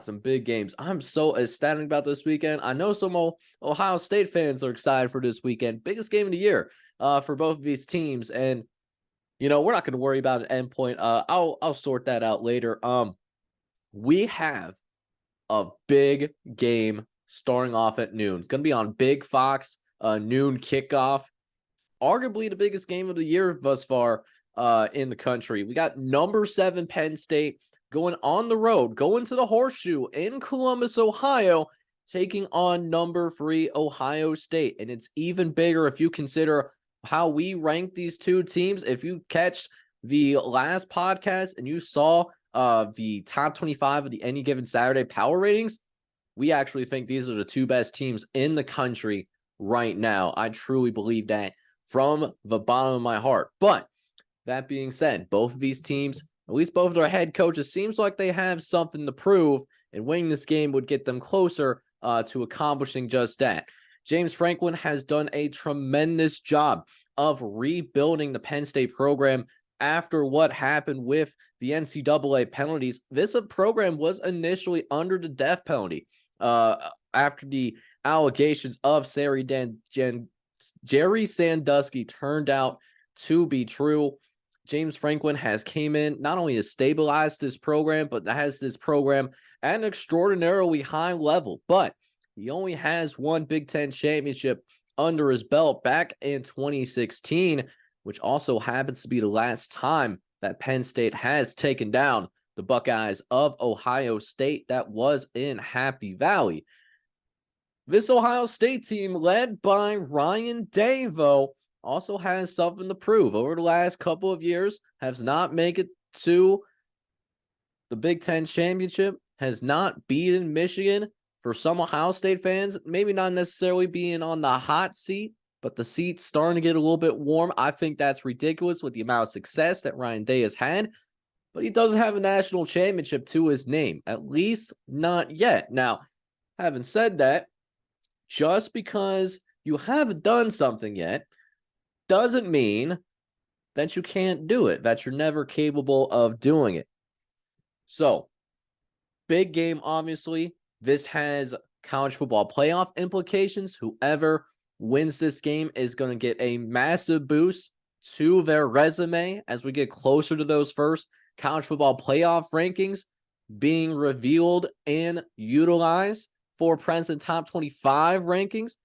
some big games. I'm so ecstatic about this weekend. I know some Ohio State fans are excited for this weekend. Biggest game of the year for both of these teams. And we're not going to worry about an endpoint. I'll sort that out later. We have a big game starting off at noon. It's going to be on Big Fox, noon kickoff. Arguably the biggest game of the year thus far in the country. We got number 7 Penn State going on the road, going to the Horseshoe in Columbus, Ohio, taking on number 3 Ohio State. And it's even bigger if you consider how we rank these two teams. If you catch the last podcast and you saw the top 25 of the Any Given Saturday power ratings, we actually think these are the two best teams in the country right now. I truly believe that from the bottom of my heart. But that being said, both of these teams, at least both of their head coaches, seems like they have something to prove, and winning this game would get them closer to accomplishing just that. James Franklin has done a tremendous job of rebuilding the Penn State program after what happened with the NCAA penalties. This program was initially under the death penalty after the allegations of Jerry Sandusky turned out to be true. James Franklin has came in, not only has stabilized this program, but has this program at an extraordinarily high level. But he only has one Big Ten championship under his belt back in 2016, which also happens to be the last time that Penn State has taken down the Buckeyes of Ohio State. That was in Happy Valley. This Ohio State team, led by Ryan Day, though, also has something to prove. Over the last couple of years, has not made it to the Big Ten championship, has not beaten Michigan. For some Ohio State fans, maybe not necessarily being on the hot seat, but the seat's starting to get a little bit warm. I think that's ridiculous with the amount of success that Ryan Day has had, but he doesn't have a national championship to his name, at least not yet. Now, having said that, just because you haven't done something yet doesn't mean that you can't do it, that you're never capable of doing it. So, big game, obviously. This has college football playoff implications. Whoever wins this game is going to get a massive boost to their resume as we get closer to those first college football playoff rankings being revealed and utilized for present top 25 rankings.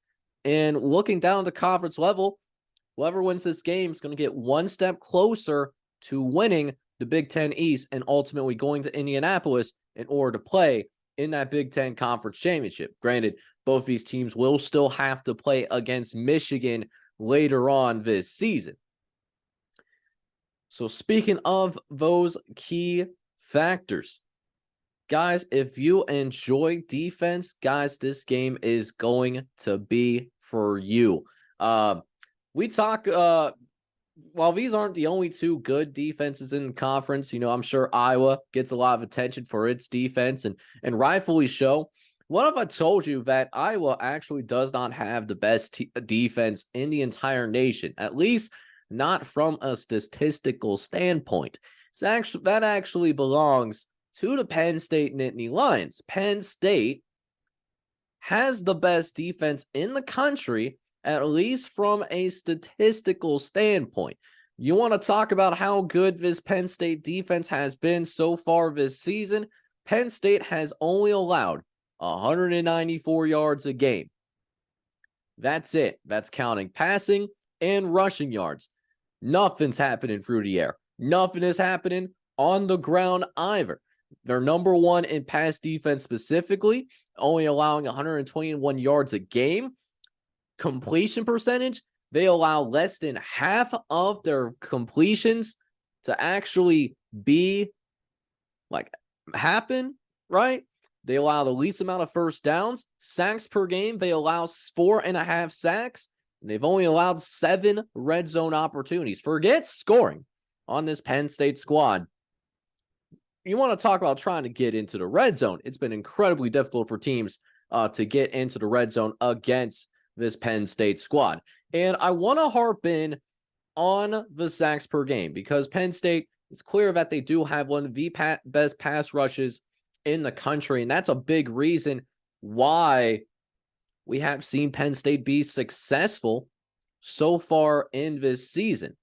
And looking down at the conference level, whoever wins this game is going to get one step closer to winning the Big Ten East and ultimately going to Indianapolis in order to play in that Big Ten Conference Championship. Granted, both these teams will still have to play against Michigan later on this season. So speaking of those key factors, guys, if you enjoy defense, guys, this game is going to be for you. We talk, while these aren't the only two good defenses in the conference, I'm sure Iowa gets a lot of attention for its defense, and rightfully so. What if I told you that Iowa actually does not have the best defense in the entire nation, at least not from a statistical standpoint? That actually belongs to the Penn State Nittany Lions. Penn State has the best defense in the country, at least from a statistical standpoint. You want to talk about how good this Penn State defense has been so far this season? Penn State has only allowed 194 yards a game. That's it. That's counting passing and rushing yards. Nothing's happening through the air. Nothing is happening on the ground either. They're number one in pass defense specifically, only allowing 121 yards a game. Completion percentage, they allow less than half of their completions to actually be happen, right? They allow the least amount of first downs. Sacks per game, they allow 4.5 sacks. And they've only allowed 7 red zone opportunities. Forget scoring on this Penn State squad. You want to talk about trying to get into the red zone. It's been incredibly difficult for teams to get into the red zone against this Penn State squad. And I want to harp in on the sacks per game because Penn State, it's clear that they do have one of the best pass rushes in the country. And that's a big reason why we have seen Penn State be successful so far in this season.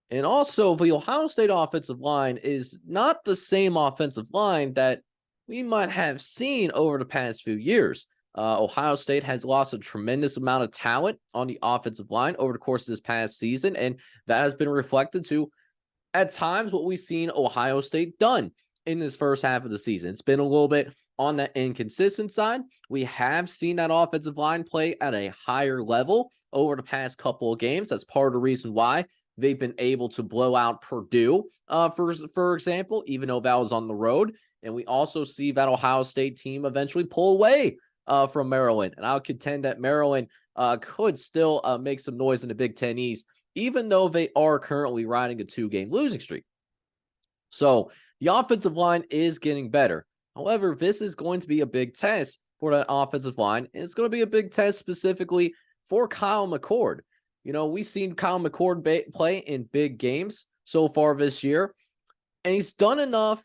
And also, the Ohio State offensive line is not the same offensive line that we might have seen over the past few years. Ohio State has lost a tremendous amount of talent on the offensive line over the course of this past season, and that has been reflected to, at times, what we've seen Ohio State done in this first half of the season. It's been a little bit on the inconsistent side. We have seen that offensive line play at a higher level over the past couple of games. That's part of the reason why they've been able to blow out Purdue, for example, even though that was on the road. And we also see that Ohio State team eventually pull away from Maryland. And I'll contend that Maryland could still make some noise in the Big Ten East, even though they are currently riding a 2-game losing streak. So the offensive line is getting better. However, this is going to be a big test for that offensive line. And it's going to be a big test specifically for Kyle McCord. You know, we've seen Kyle McCord play in big games so far this year, and he's done enough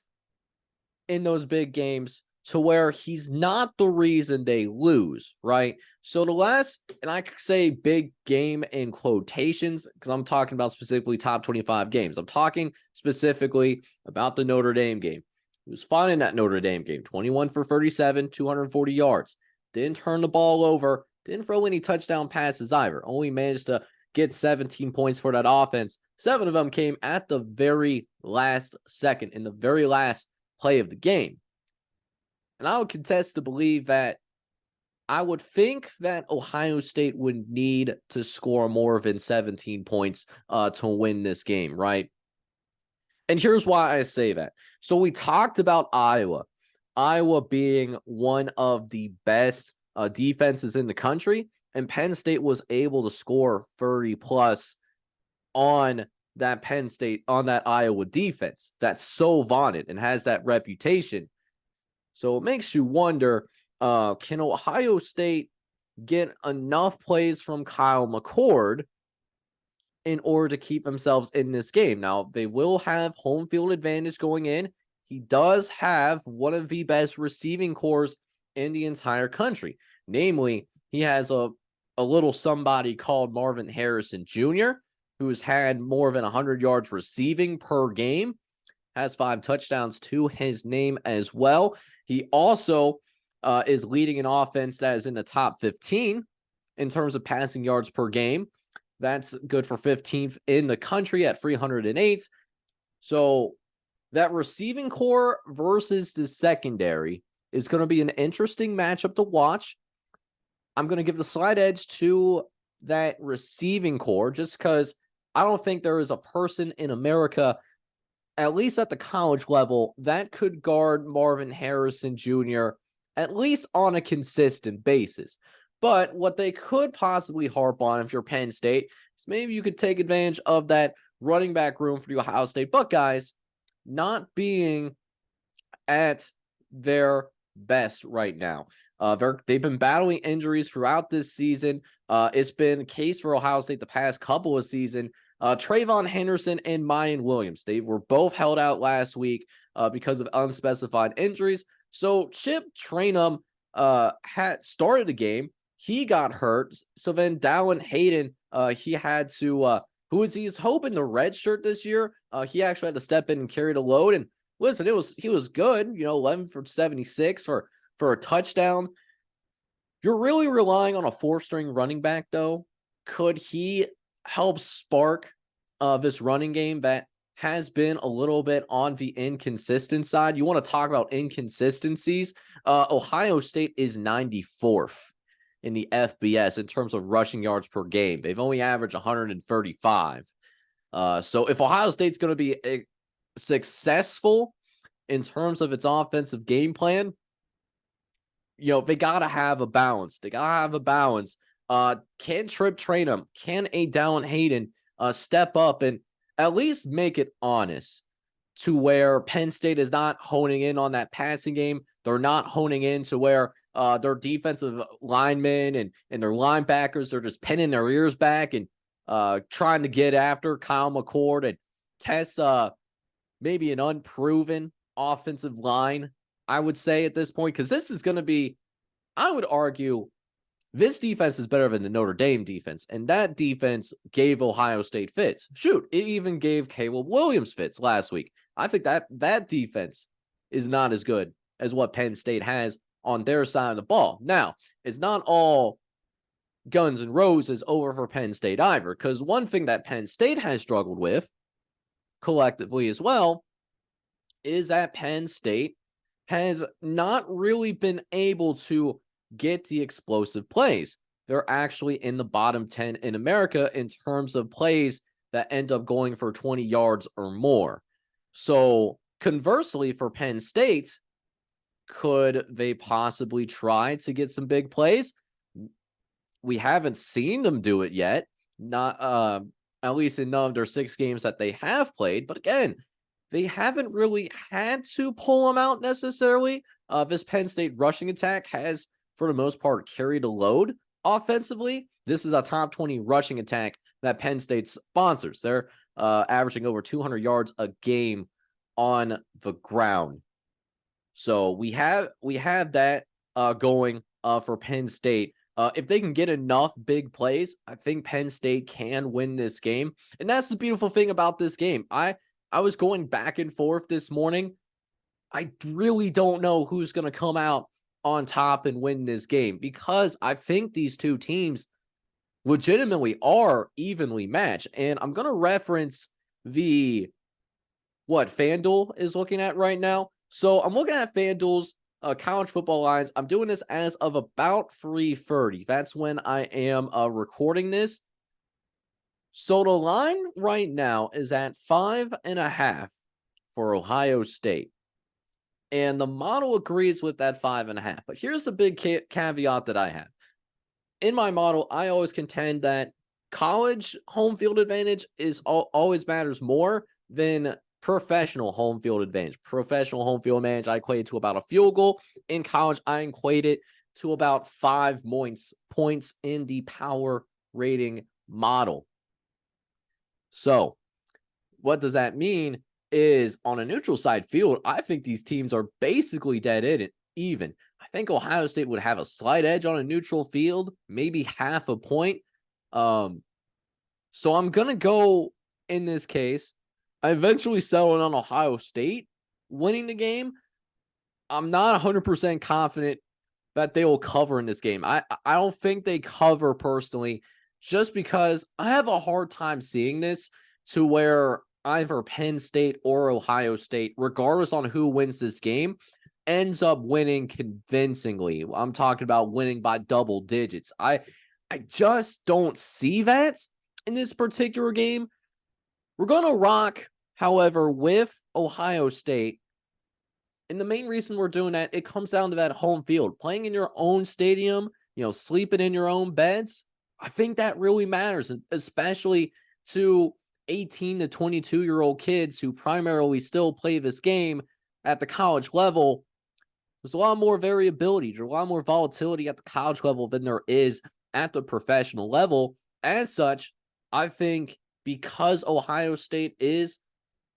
in those big games to where he's not the reason they lose, right? So the last, and I could say big game in quotations, because I'm talking about specifically top 25 games. I'm talking specifically about the Notre Dame game. He was fine in that Notre Dame game, 21 for 37, 240 yards. Didn't turn the ball over. Didn't throw any touchdown passes either. Only managed to get 17 points for that offense. 7 of them came at the very last second, in the very last play of the game. And I would contest to believe that I would think that Ohio State would need to score more than 17 points to win this game, right? And here's why I say that. So we talked about Iowa. Iowa being one of the best defenses in the country, and Penn State was able to score 30 plus on that Iowa defense that's so vaunted and has that reputation. So it makes you wonder, can Ohio State get enough plays from Kyle McCord in order to keep themselves in this game? Now, they will have home field advantage going in. He does have one of the best receiving cores in the entire country. Namely, he has a little somebody called Marvin Harrison Jr., who's had more than 100 yards receiving per game, has 5 touchdowns to his name as well. He also is leading an offense that is in the top 15 in terms of passing yards per game. That's good for 15th in the country at 308. So that receiving core versus the secondary is going to be an interesting matchup to watch. I'm going to give the slight edge to that receiving core just because I don't think there is a person in America, at least at the college level, that could guard Marvin Harrison Jr., at least on a consistent basis. But what they could possibly harp on if you're Penn State is maybe you could take advantage of that running back room for the Ohio State Buckeyes not being at their best right now. They've been battling injuries throughout this season. It's been a case for Ohio State the past couple of seasons. Trayvon Henderson and Mayan Williams, they were both held out last week because of unspecified injuries. So Chip Trainum had started the game. He got hurt. So then Dallin Hayden, he had to, who was he was hoping the red shirt this year. He actually had to step in and carry the load. And listen, he was good, 11 for 76 for a touchdown. You're really relying on a 4-string running back, though. Could he help spark this running game that has been a little bit on the inconsistent side? You want to talk about inconsistencies? Ohio State is 94th in the FBS in terms of rushing yards per game. They've only averaged 135. So if Ohio State's going to be successful in terms of its offensive game plan, they got to have a balance. Can Trip Trainum, can a Dallin Hayden step up and at least make it honest to where Penn State is not honing in on that passing game? They're not honing in to where their defensive linemen and their linebackers are just pinning their ears back and trying to get after Kyle McCord and test maybe an unproven offensive line I would say at this point, because this is going to be, I would argue, this defense is better than the Notre Dame defense, and that defense gave Ohio State fits. Shoot, it even gave Caleb Williams fits last week. I think that defense is not as good as what Penn State has on their side of the ball. Now, it's not all guns and roses over for Penn State either, because one thing that Penn State has struggled with collectively as well is that Penn State has not really been able to get the explosive plays. They're actually in the bottom 10 in America in terms of plays that end up going for 20 yards or more. So conversely, for Penn State, could they possibly try to get some big plays? We haven't seen them do it yet, not at least in none of their 6 games that they have played. But again, they haven't really had to pull them out necessarily. This Penn State rushing attack has, for the most part, carried a load offensively. This is a top 20 rushing attack that Penn State sponsors. They're averaging over 200 yards a game on the ground. So we have that going for Penn State. If they can get enough big plays, I think Penn State can win this game. And that's the beautiful thing about this game. I was going back and forth this morning. I really don't know who's going to come out on top and win this game, because I think these two teams legitimately are evenly matched. And I'm going to reference what FanDuel is looking at right now. So I'm looking at FanDuel's college football lines. I'm doing this as of about 3:30. That's when I am recording this. So the line right now is at 5.5 for Ohio State. And the model agrees with that 5.5. But here's the big caveat that I have. In my model, I always contend that college home field advantage is always matters more than professional home field advantage. Professional home field advantage, I equate it to about a field goal. In college, I equate it to about 5 points in the power rating model. So what does that mean is on a neutral side field, I think these teams are basically dead even. I think Ohio State would have a slight edge on a neutral field, maybe half a point. So I'm going to go in this case. I eventually settled on Ohio State winning the game. I'm not 100% confident that they will cover in this game. I don't think they cover personally, just because I have a hard time seeing this to where either Penn State or Ohio State, regardless on who wins this game, ends up winning convincingly. I'm talking about winning by double digits. I just don't see that in this particular game. We're going to rock, however, with Ohio State. And the main reason we're doing that, it comes down to that home field. Playing in your own stadium, sleeping in your own beds, I think that really matters, especially to 18 to 22-year-old kids who primarily still play this game at the college level. There's a lot more variability. There's a lot more volatility at the college level than there is at the professional level. As such, I think because Ohio State is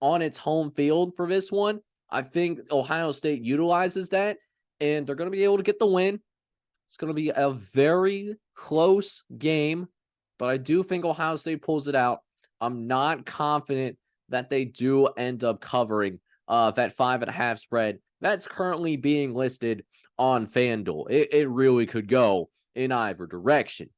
on its home field for this one, I think Ohio State utilizes that, and they're going to be able to get the win. It's going to be a very close game, but I do think Ohio State pulls it out. I'm not confident that they do end up covering that 5.5 spread that's currently being listed on FanDuel. It really could go in either direction.